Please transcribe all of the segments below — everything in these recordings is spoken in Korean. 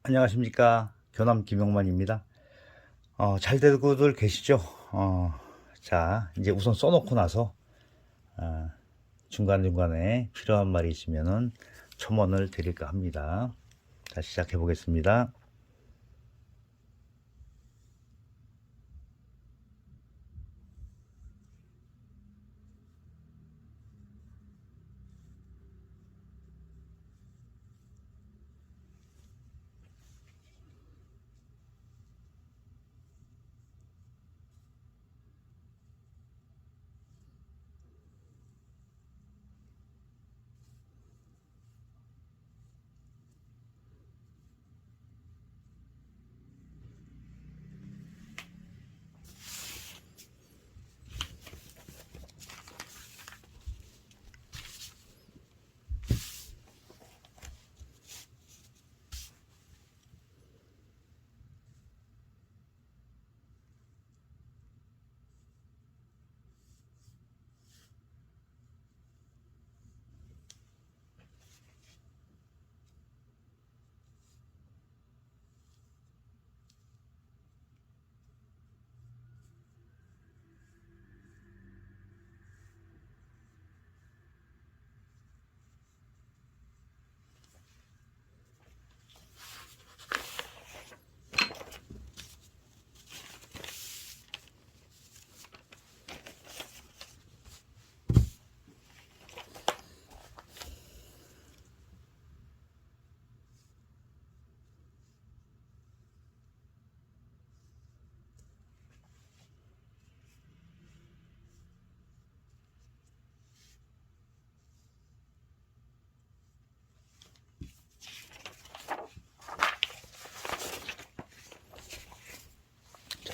안녕하십니까. 교남 김용만입니다. 잘 되고들 계시죠? 자, 이제 우선 써놓고 나서 중간중간에 필요한 말이 있으면은 첨언을 드릴까 합니다. 자, 시작해 보겠습니다.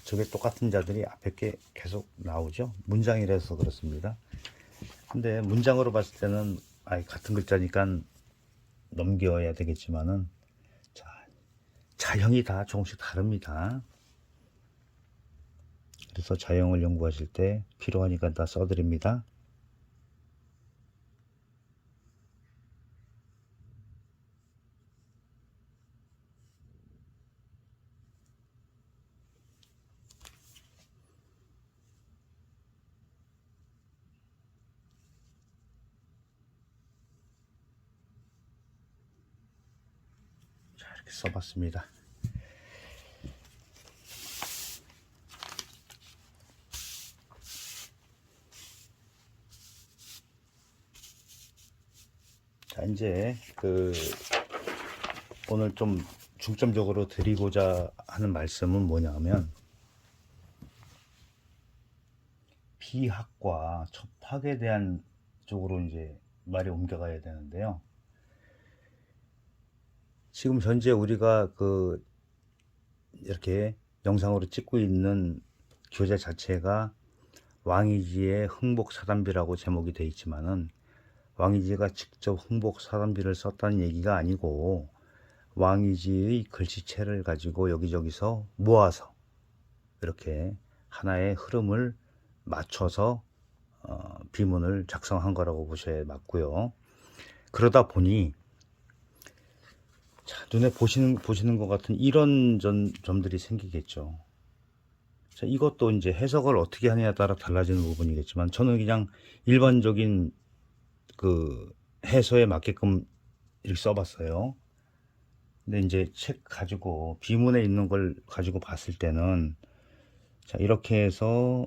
저게 똑같은 자들이 앞에 게 계속 나오죠. 문장이라서 그렇습니다. 근데 문장으로 봤을 때는 같은 글자니까 넘겨야 되겠지만은 자, 자형이 다 조금씩 다릅니다. 그래서 자형을 연구하실 때 필요하니까 다 써드립니다. 자, 이렇게 써봤습니다. 자, 이제 오늘 좀 중점적으로 드리고자 하는 말씀은 뭐냐면 비학과 접학에 대한 쪽으로 이제 말이 옮겨가야 되는데요. 지금 현재 우리가 이렇게 영상으로 찍고 있는 교재 자체가 왕이지의 흥복사단비라고 제목이 되어 있지만은 왕이지가 직접 흥복사단비를 썼다는 얘기가 아니고 왕이지의 글씨체를 가지고 여기저기서 모아서 이렇게 하나의 흐름을 맞춰서 비문을 작성한 거라고 보셔야 맞고요. 그러다 보니 자, 눈에 보시는 것 같은 이런 점들이 생기겠죠. 자, 이것도 이제 해석을 어떻게 하느냐에 따라 달라지는 부분이겠지만 저는 그냥 일반적인 해서에 맞게끔 이렇게 써봤어요. 근데 이제 책 가지고 비문에 있는 걸 가지고 봤을 때는 자, 이렇게 해서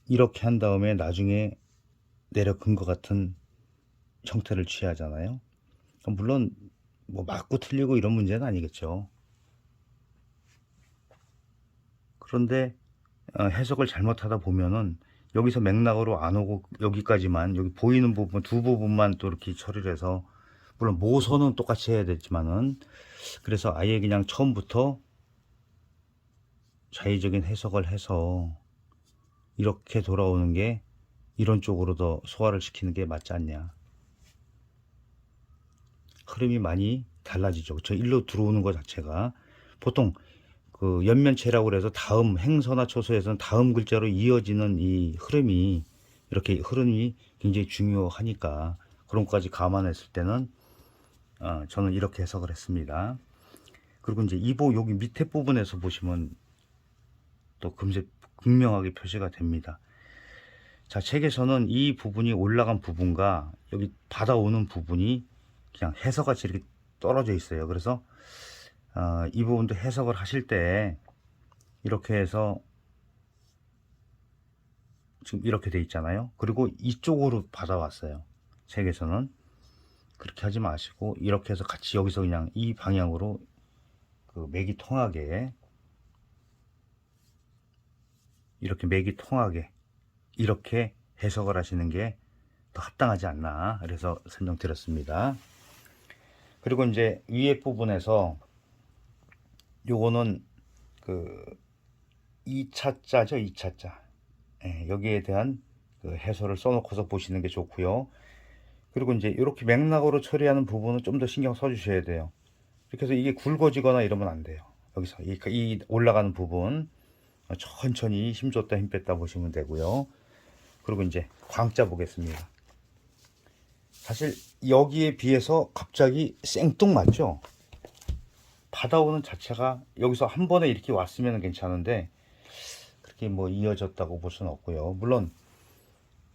이렇게 한 다음에 나중에 내려 근 것 같은 형태를 취하잖아요. 물론 뭐 맞고 틀리고 이런 문제는 아니겠죠. 그런데 해석을 잘못하다 보면은 여기서 맥락으로 안 오고 여기까지만 여기 보이는 부분 두 부분만 또 이렇게 처리를 해서 물론 모서는 똑같이 해야 되지만은 그래서 아예 그냥 처음부터 자의적인 해석을 해서 이렇게 돌아오는 게 이런 쪽으로 더 소화를 시키는 게 맞지 않냐. 흐름이 많이 달라지죠. 저 일로 들어오는 것 자체가 보통 연면체라고 그래서 다음 행서나 초소에서는 다음 글자로 이어지는 이 흐름이 이렇게 흐름이 굉장히 중요하니까 그런 것까지 감안했을 때는 저는 이렇게 해석을 했습니다. 그리고 이제 여기 밑에 부분에서 보시면 또 금세 극명하게 표시가 됩니다. 자, 책에서는 이 부분이 올라간 부분과 여기 받아오는 부분이 그냥 해서같이 이렇게 떨어져 있어요. 그래서 이 부분도 해석을 하실 때 이렇게 해서 지금 이렇게 돼 있잖아요. 그리고 이쪽으로 받아왔어요. 책에서는 그렇게 하지 마시고 이렇게 해서 같이 여기서 그냥 이 방향으로 그 맥이 통하게 이렇게 해석을 하시는 게 더 합당하지 않나 그래서 설명드렸습니다. 그리고 이제 위에 부분에서 요거는 그 2차자죠. 2차자. 예, 여기에 대한 그 해설을 써놓고서 보시는 게 좋고요. 그리고 이제 이렇게 맥락으로 처리하는 부분은 좀 더 신경 써주셔야 돼요. 이렇게 해서 이게 굵어지거나 이러면 안 돼요. 여기서 이 올라가는 부분 천천히 힘 줬다 힘 뺐다 보시면 되고요. 그리고 이제 광자 보겠습니다. 사실 여기에 비해서 갑자기 생뚱맞죠. 받아오는 자체가 여기서 한 번에 이렇게 왔으면 괜찮은데 그렇게 뭐 이어졌다고 볼 수는 없고요. 물론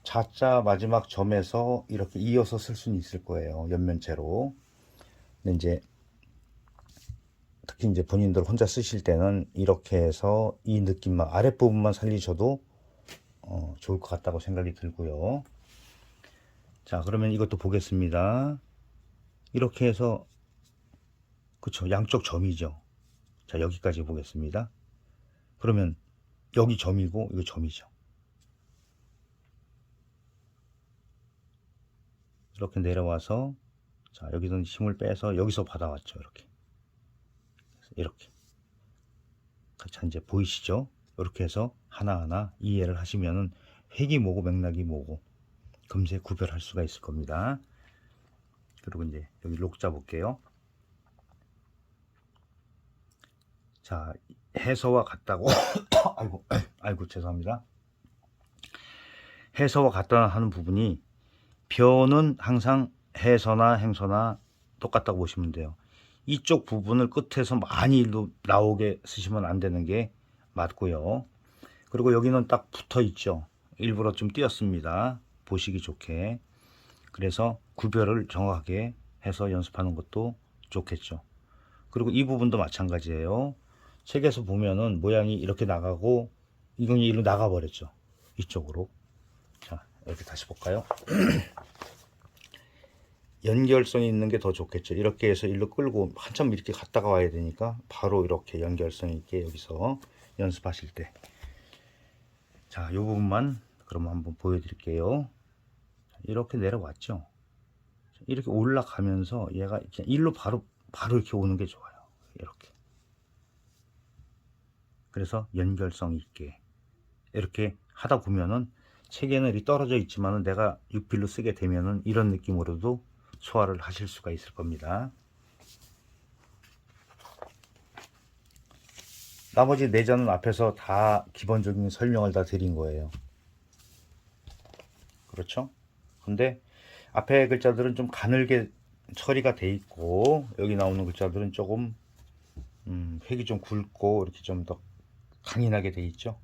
자자 마지막 점에서 이렇게 이어서 쓸 수는 있을 거예요. 옆면체로. 근데 이제 특히 이제 본인들 혼자 쓰실 때는 이렇게 해서 이 느낌만 아랫부분만 살리셔도 좋을 것 같다고 생각이 들고요. 자, 그러면 이것도 보겠습니다. 이렇게 해서 그쵸, 양쪽 점이죠. 자, 여기까지 보겠습니다. 그러면 여기 점이고 이거 점이죠. 이렇게 내려와서 자, 여기서 힘을 빼서 여기서 받아왔죠. 이렇게 자, 이제 보이시죠? 이렇게 해서 하나하나 이해를 하시면은 획이 뭐고 맥락이 뭐고 금세 구별할 수가 있을 겁니다. 그리고 이제 여기 록자 볼게요. 자, 해서와 같다고 아이고 죄송합니다. 해서와 같다 하는 부분이 변은 항상 해서나 행서나 똑같다고 보시면 돼요. 이쪽 부분을 끝에서 많이 나오게 쓰시면 안 되는 게 맞고요. 그리고 여기는 딱 붙어 있죠. 일부러 좀 띄었습니다. 보시기 좋게. 그래서 구별을 정확하게 해서 연습하는 것도 좋겠죠. 그리고 이 부분도 마찬가지예요. 책에서 보면은 모양이 이렇게 나가고 이건 이리로 나가 버렸죠. 이쪽으로. 자, 이렇게 다시 볼까요? 연결성이 있는 게 더 좋겠죠. 이렇게 해서 일로 끌고 한참 이렇게 갔다가 와야 되니까 바로 이렇게 연결성 있게 여기서 연습하실 때. 자, 이 부분만 그럼 한번 보여드릴게요. 이렇게 내려왔죠. 이렇게 올라가면서 얘가 그냥 일로 바로 이렇게 오는 게 좋아요. 이렇게. 그래서 연결성 있게 이렇게 하다 보면은 책에는 이렇게 떨어져 있지만은 내가 육필로 쓰게 되면은 이런 느낌으로도 소화를 하실 수가 있을 겁니다. 나머지 내전은 앞에서 다 기본적인 설명을 다 드린 거예요. 그렇죠? 근데 앞에 글자들은 좀 가늘게 처리가 돼 있고 여기 나오는 글자들은 조금 획이 좀 굵고 이렇게 좀 더 강인하게 돼 있죠.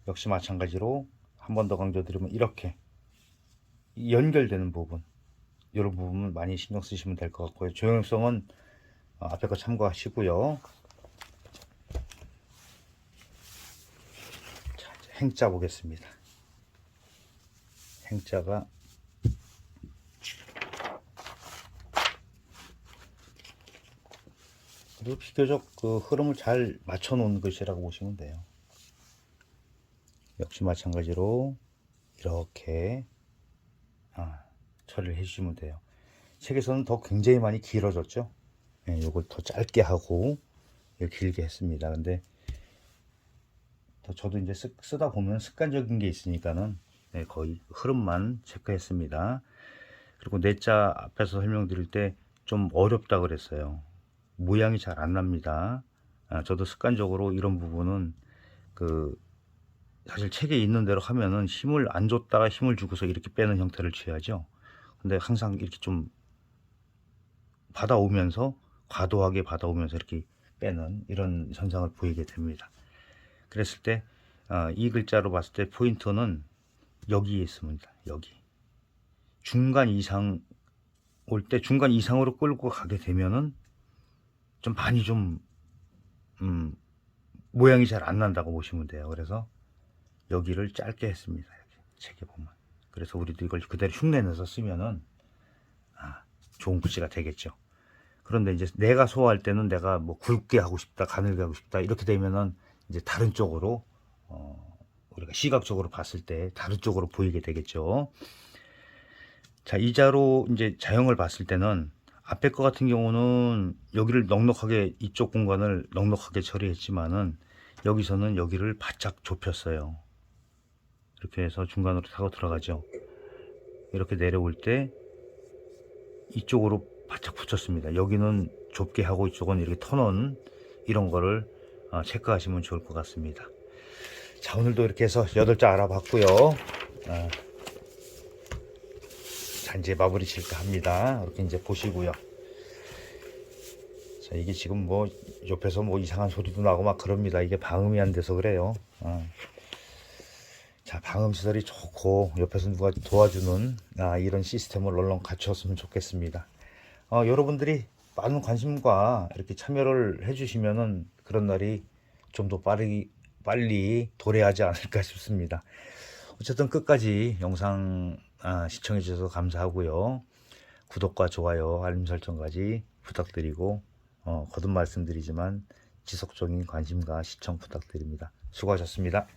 역시 마찬가지로 한 번 더 강조드리면 이렇게 연결되는 부분 이런 부분은 많이 신경 쓰시면 될 것 같고요. 조형성은 앞에 거 참고하시고요. 자, 이제 행자 보겠습니다. 행자가 그리고 비교적 그 흐름을 잘 맞춰 놓은 것이라고 보시면 돼요. 역시 마찬가지로 이렇게 처리를 해주시면 돼요. 책에서는 더 굉장히 많이 길어졌죠. 예, 요걸 더 짧게 하고 길게 했습니다. 근데 저도 이제 쓰다 보면 습관적인 게 있으니까는 거의 흐름만 체크했습니다. 그리고 내자 앞에서 설명드릴 때 좀 어렵다 그랬어요. 모양이 잘 안 납니다. 저도 습관적으로 이런 부분은 사실 책에 있는 대로 하면은 힘을 안 줬다가 힘을 주고서 이렇게 빼는 형태를 취하죠. 근데 항상 이렇게 좀 받아오면서 과도하게 받아오면서 이렇게 빼는 이런 현상을 보이게 됩니다. 그랬을 때 이 글자로 봤을 때 포인트는 여기에 있습니다. 여기 중간 이상 올 때 중간 이상으로 끌고 가게 되면은 좀 많이 좀 모양이 잘 안 난다고 보시면 돼요. 그래서 여기를 짧게 했습니다. 이렇게 책에 보면. 그래서 우리도 이걸 그대로 흉내내서 쓰면은 좋은 글씨가 되겠죠. 그런데 이제 내가 소화할 때는 내가 뭐 굵게 하고 싶다, 가늘게 하고 싶다 이렇게 되면은 이제 다른 쪽으로 우리가 시각적으로 봤을 때 다른 쪽으로 보이게 되겠죠. 자, 이자로 이제 자형을 봤을 때는 앞에 거 같은 경우는 여기를 넉넉하게 이쪽 공간을 넉넉하게 처리했지만은 여기서는 여기를 바짝 좁혔어요. 이렇게 해서 중간으로 타고 들어가죠. 이렇게 내려올 때 이쪽으로 바짝 붙였습니다. 여기는 좁게 하고 이쪽은 이렇게 터놓은 이런 거를 체크하시면 좋을 것 같습니다. 자, 오늘도 이렇게 해서 8자 알아봤고요. 자, 이제 마무리 칠까 합니다. 이렇게 이제 보시고요. 자, 이게 지금 뭐 옆에서 뭐 이상한 소리도 나고 막 그럽니다. 이게 방음이 안 돼서 그래요. 자, 방음 시설이 좋고 옆에서 누가 도와주는 이런 시스템을 얼른 갖추었으면 좋겠습니다. 여러분들이 많은 관심과 이렇게 참여를 해주시면은 그런 날이 좀 더 빨리 도래하지 않을까 싶습니다. 어쨌든 끝까지 영상 시청해 주셔서 감사하고요. 구독과 좋아요, 알림 설정까지 부탁드리고 거듭 말씀드리지만 지속적인 관심과 시청 부탁드립니다. 수고하셨습니다.